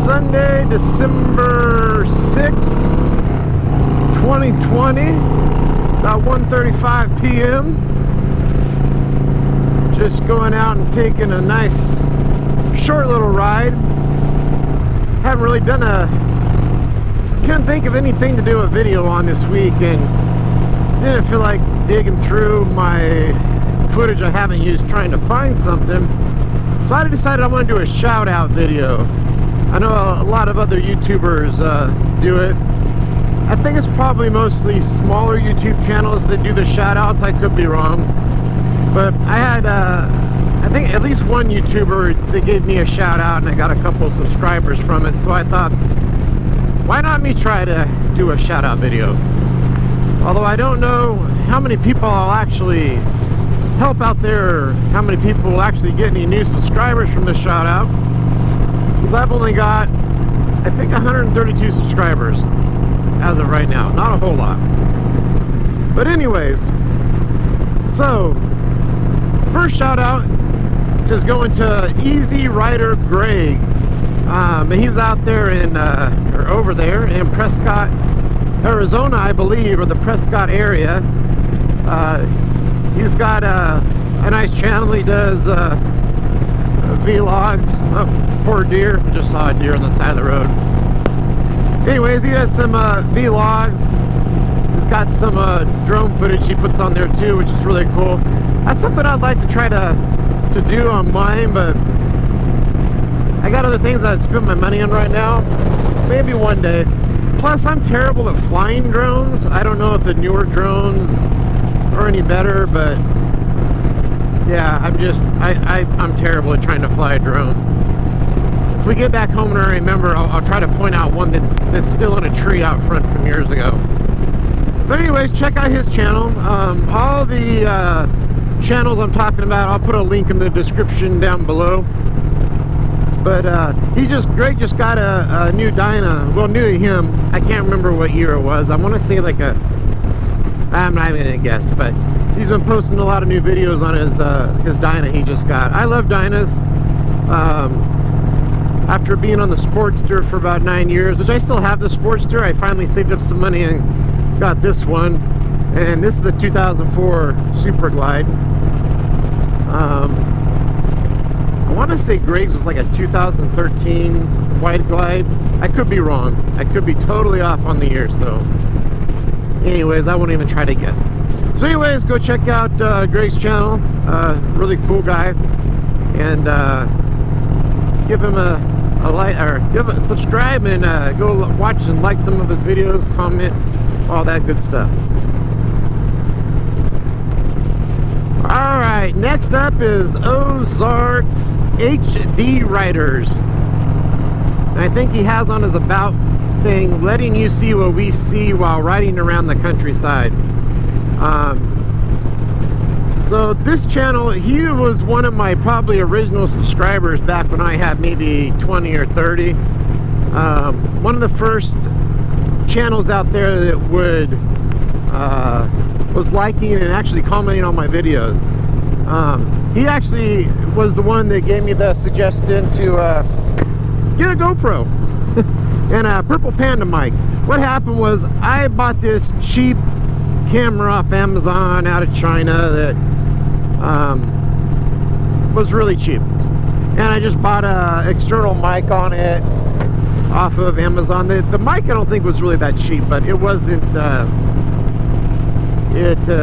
Sunday, December 6th, 2020, about 1:35 p.m. Just going out and taking a nice short little ride. Haven't really done couldn't think of anything to do a video on this week, and didn't feel like digging through my footage I haven't used trying to find something. So I decided I want to do a shout out video. I know a lot of other YouTubers do it. I think it's probably mostly smaller YouTube channels that do the shout outs. I could be wrong, but I had I think at least one YouTuber that gave me a shout out, and I got a couple of subscribers from it. So I thought, why not me try to do a shout out video? Although I don't know how many people I'll actually help out there, how many people will actually get any new subscribers from this shout out. I've only got, I think, 132 subscribers as of right now. Not a whole lot. But anyways, so first shout out is going to Easy Rider Greg. And he's out there in, or over there in Prescott, Arizona, I believe, or the Prescott area. He's got a nice channel. He does vlogs. Oh, poor deer. Just saw a deer on the side of the road. Anyways, he does some vlogs. He's got some drone footage he puts on there too, which is really cool. That's something I'd like to try to do on mine, but I got other things I'd spend my money on right now. Maybe one day. Plus, I'm terrible at flying drones. I don't know if the newer drones are any better, but yeah, I'm terrible at trying to fly a drone. If we get back home and I remember, I'll try to point out one that's still in a tree out front from years ago. But anyways, check out his channel. All the channels I'm talking about, I'll put a link in the description down below. But Greg just got a new Dyna. Well, new to him. I can't remember what year it was. I want to say like I'm not even gonna guess, but he's been posting a lot of new videos on his Dyna he just got. I love Dynas. After being on the Sportster for about 9 years, which I still have the Sportster, I finally saved up some money and got this one. And this is a 2004 Super Glide. I want to say Greg's was like a 2013 Wide Glide. I could be wrong. I could be totally off on the year, so anyways, I won't even try to guess. So anyways, go check out Greg's channel. Really cool guy. And give him a like, or subscribe, and go watch and like some of his videos, comment, all that good stuff. Alright, next up is Ozark's HD Riders. And I think he has on his about thing, letting you see what we see while riding around the countryside. So this channel, he was one of my probably original subscribers back when I had maybe 20 or 30. One of the first channels out there that was liking and actually commenting on my videos. He actually was the one that gave me the suggestion to get a GoPro and a Purple Panda mic. What happened was I bought this cheap camera off Amazon out of China that was really cheap, and I just bought a external mic on it off of Amazon. The mic I don't think was really that cheap, but it wasn't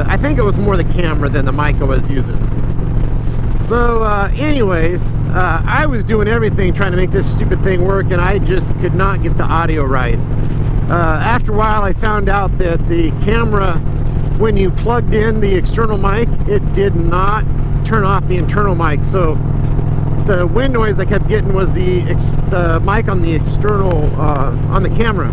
I think it was more the camera than the mic I was using. So anyways, I was doing everything trying to make this stupid thing work, and I just could not get the audio right. After a while, I found out that the camera, when you plugged in the external mic, it did not turn off the internal mic. So the wind noise I kept getting was the mic on the external, on the camera,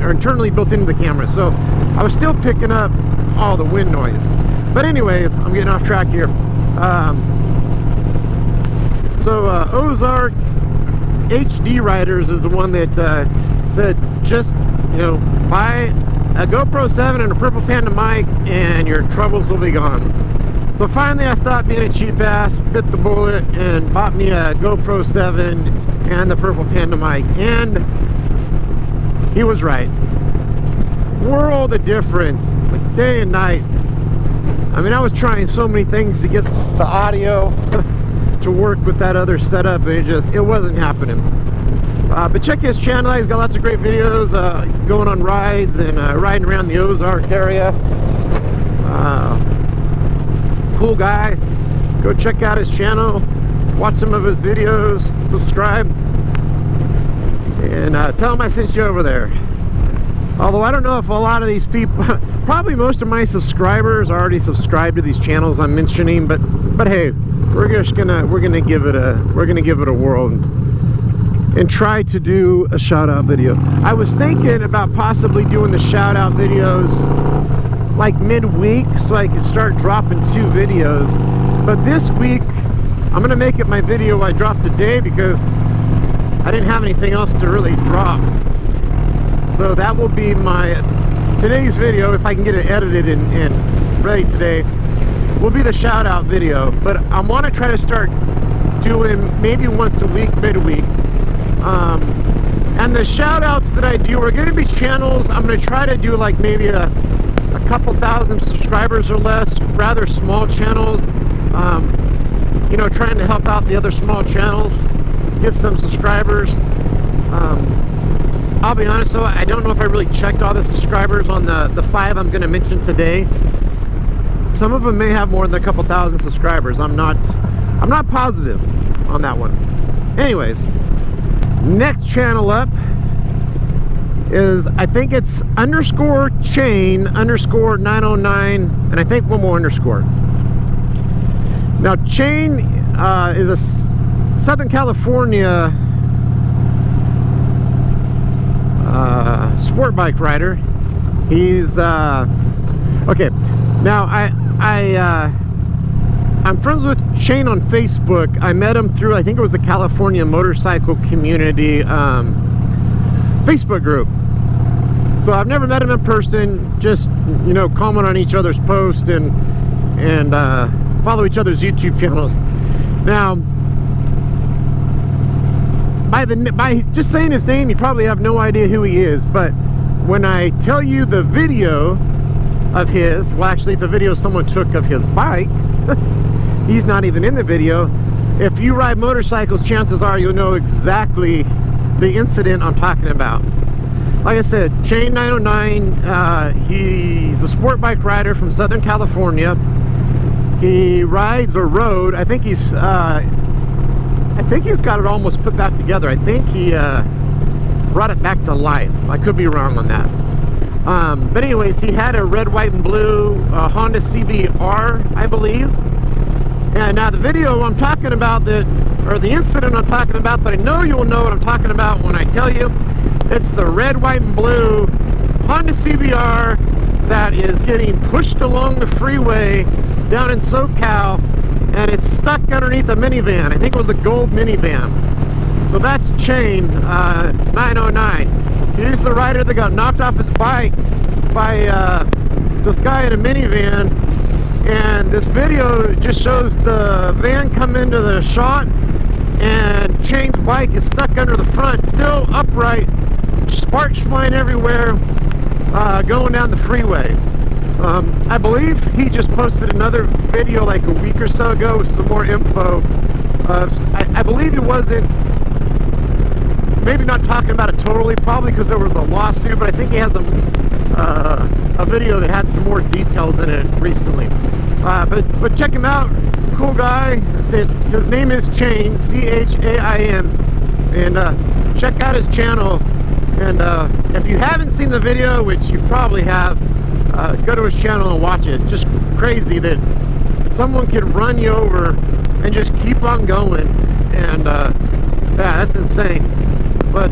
or internally built into the camera. So I was still picking up all the wind noise. But anyways, I'm getting off track here. Ozark HD Riders is the one that said, just, you know, buy a GoPro 7 and a Purple Panda mic and your troubles will be gone. So finally I stopped being a cheap ass, bit the bullet, and bought me a GoPro 7 and the purple Panda mic, and he was right. World of difference, like day and night. I mean, I was trying so many things to get the audio to work with that other setup, and it wasn't happening. But check his channel. He's got lots of great videos going on rides and riding around the Ozark area. Cool guy. Go check out his channel, watch some of his videos, subscribe, and tell him I sent you over there. Although I don't know if a lot of these people, probably most of my subscribers already subscribed to these channels I'm mentioning, but hey, we're gonna give it a whirl and try to do a shout out video. I was thinking about possibly doing the shout out videos like midweek, so I could start dropping 2 videos. But this week I'm gonna make it my video I dropped today, because I didn't have anything else to really drop. So that will be today's video, if I can get it edited and ready today, will be the shout out video. But I want to try to start doing maybe once a week, midweek. And the shout outs that I do are going to be channels. I'm going to try to do like maybe a couple thousand subscribers or less, rather small channels. You know, trying to help out the other small channels, get some subscribers. I'll be honest though, I don't know if I really checked all the subscribers on the 5 I'm going to mention today. Some of them may have more than a couple thousand subscribers. I'm not positive on that one. Anyways, next channel up is, I think it's _chain _909, and I think one more underscore. Now Chain is a Southern California sport bike rider. He's okay. Now I'm friends with Chain on Facebook. I met him through, I think it was the California Motorcycle Community Facebook group. So I've never met him in person, just, you know, comment on each other's posts and follow each other's YouTube channels. Now, by just saying his name, you probably have no idea who he is, but when I tell you the video of his, well, actually it's a video someone took of his bike. He's not even in the video. If you ride motorcycles, chances are you'll know exactly the incident I'm talking about. Like I said, Chain 909, he's a sport bike rider from Southern California. He rides or rode, I think he's got it almost put back together. I think he brought it back to life. I could be wrong on that. But anyways, he had a red, white, and blue Honda CBR, I believe. And now the video I'm talking about, or the incident I'm talking about, that I know you'll know what I'm talking about when I tell you, it's the red, white, and blue Honda CBR that is getting pushed along the freeway down in SoCal, and it's stuck underneath a minivan. I think it was a gold minivan. So that's Chain 909. He's the rider that got knocked off his bike by this guy in a minivan, and this video just shows the van come into the shot, and Chain's bike is stuck under the front, still upright, sparks flying everywhere, going down the freeway. I believe he just posted another video like a week or so ago with some more info. I believe he wasn't, maybe not talking about it totally, probably because there was a lawsuit, but I think he has a video that had some more details in it recently. But check him out, cool guy. His name is Chain, C-H-A-I-N, and check out his channel. And if you haven't seen the video, which you probably have, go to his channel and watch it. Just crazy that someone could run you over and just keep on going, and yeah, that's insane. But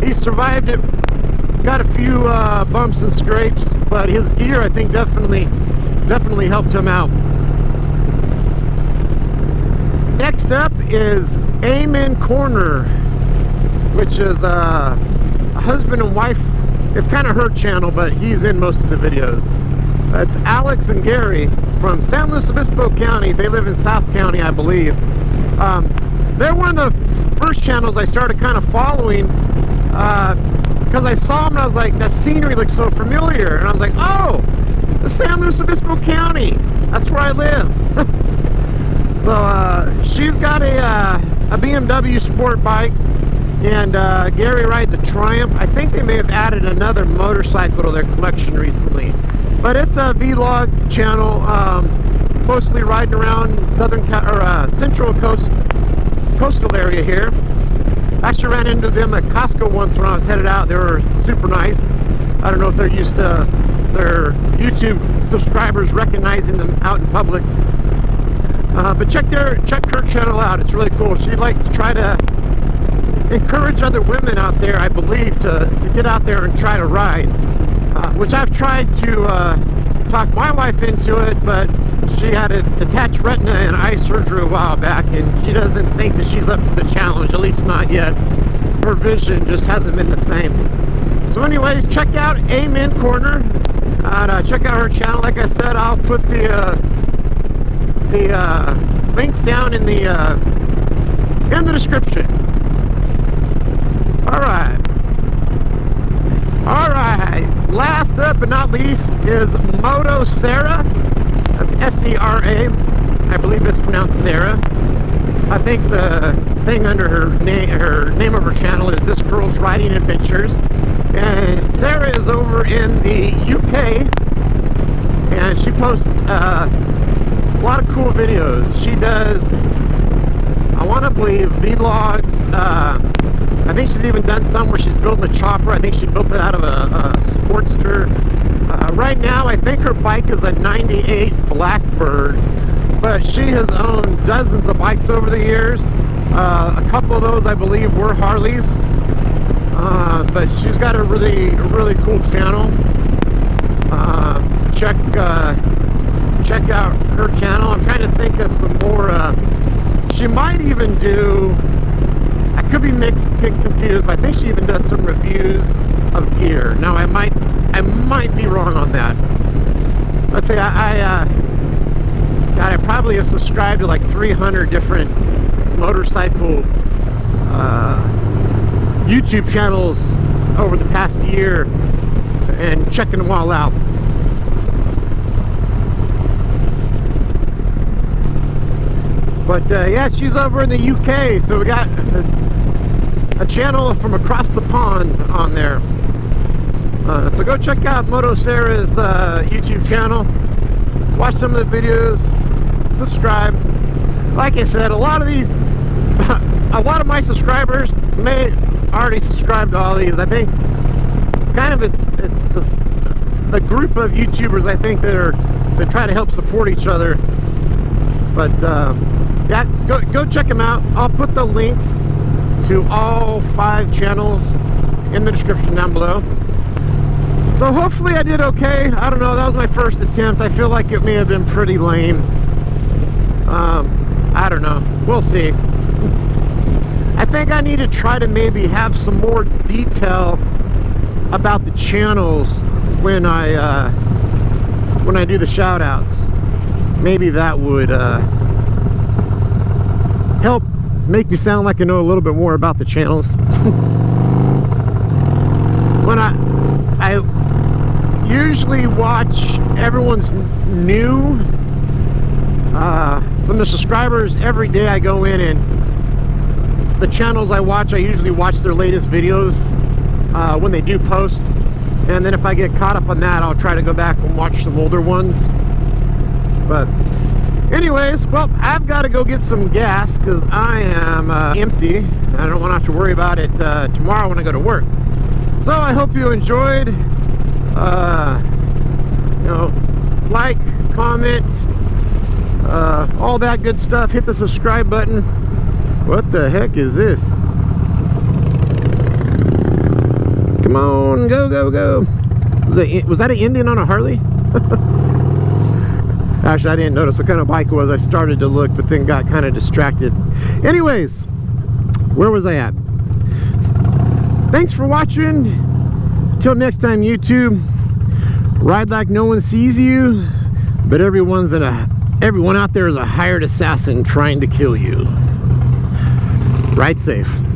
he survived it, got a few bumps and scrapes, but his gear, I think, definitely helped him out. Next up is Amen Corner, which is a husband and wife. It's kind of her channel, but he's in most of the videos. It's Alex and Gary from San Luis Obispo County. They live in South County, I believe. they're one of the first channels I started kind of following, because I saw them and I was like, that scenery looks so familiar, and I was like, oh, the San Luis Obispo County, that's where I live. So she's got a BMW sport bike, and Gary rides a Triumph. I think they may have added another motorcycle to their collection recently, but it's a vlog channel, mostly riding around central coastal area here. Actually ran into them at Costco once when I was headed out. They were super nice. I don't know if they're used to their YouTube subscribers recognizing them out in public. But check her channel out. It's really cool. She likes to try to encourage other women out there, I believe, to get out there and try to ride. Which I've tried to talk my wife into it, but she had a detached retina and eye surgery a while back, and she doesn't think that she's up to the challenge, at least not yet. Her vision just hasn't been the same. So anyways, check out Amen Corner, and check out her channel. Like I said, I'll put the links down in the description. Alright, last up but not least is Moto Sarah. That's S-C-R-A. I believe it's pronounced Sarah. I think the thing under her name of her channel is This Girl's Riding Adventures. And Sarah is over in the UK, and she posts a lot of cool videos. She does, I want to believe, vlogs. I think she's even done some where she's building a chopper. I think she built it out of a Sportster. Right now, I think her bike is a 98 Blackbird, but she has owned dozens of bikes over the years. A couple of those, I believe, were Harleys. But she's got a really cool channel. Check out her channel. I'm trying to think of some more. She might even do, I could be confused, but I think she even does some reviews of gear. Now I might be wrong on that. Let's say God, I probably have subscribed to like 300 different motorcycle YouTube channels over the past year, and checking them all out. But yeah, she's over in the UK, so we got a channel from across the pond on there. So go check out Moto Sarah's YouTube channel, watch some of the videos, subscribe. Like I said, a lot of my subscribers may already subscribe to all these. I think kind of it's a group of YouTubers, I think, that try to help support each other. But yeah, go check them out. I'll put the links to all 5 channels in the description down below. So hopefully I did okay. I don't know, that was my first attempt. I feel like it may have been pretty lame. I don't know, we'll see. I think I need to try to maybe have some more detail about the channels when I do the shout outs. Maybe that would help make me sound like I know a little bit more about the channels. When I usually watch everyone's new from the subscribers every day. I go in, and the channels I watch, I usually watch their latest videos when they do post, and then if I get caught up on that, I'll try to go back and watch some older ones. But anyways, well, I've got to go get some gas because I am empty. I don't want to have to worry about it tomorrow when I go to work. So I hope you enjoyed. You know, like, comment, all that good stuff. Hit the subscribe button. What the heck is this? Come on, go, go, go. Was that an Indian on a Harley? Actually, I didn't notice what kind of bike it was. I started to look, but then got kind of distracted. Anyways, where was I at? Thanks for watching. Till next time, YouTube. Ride like no one sees you, but everyone out there is a hired assassin trying to kill you. Ride safe.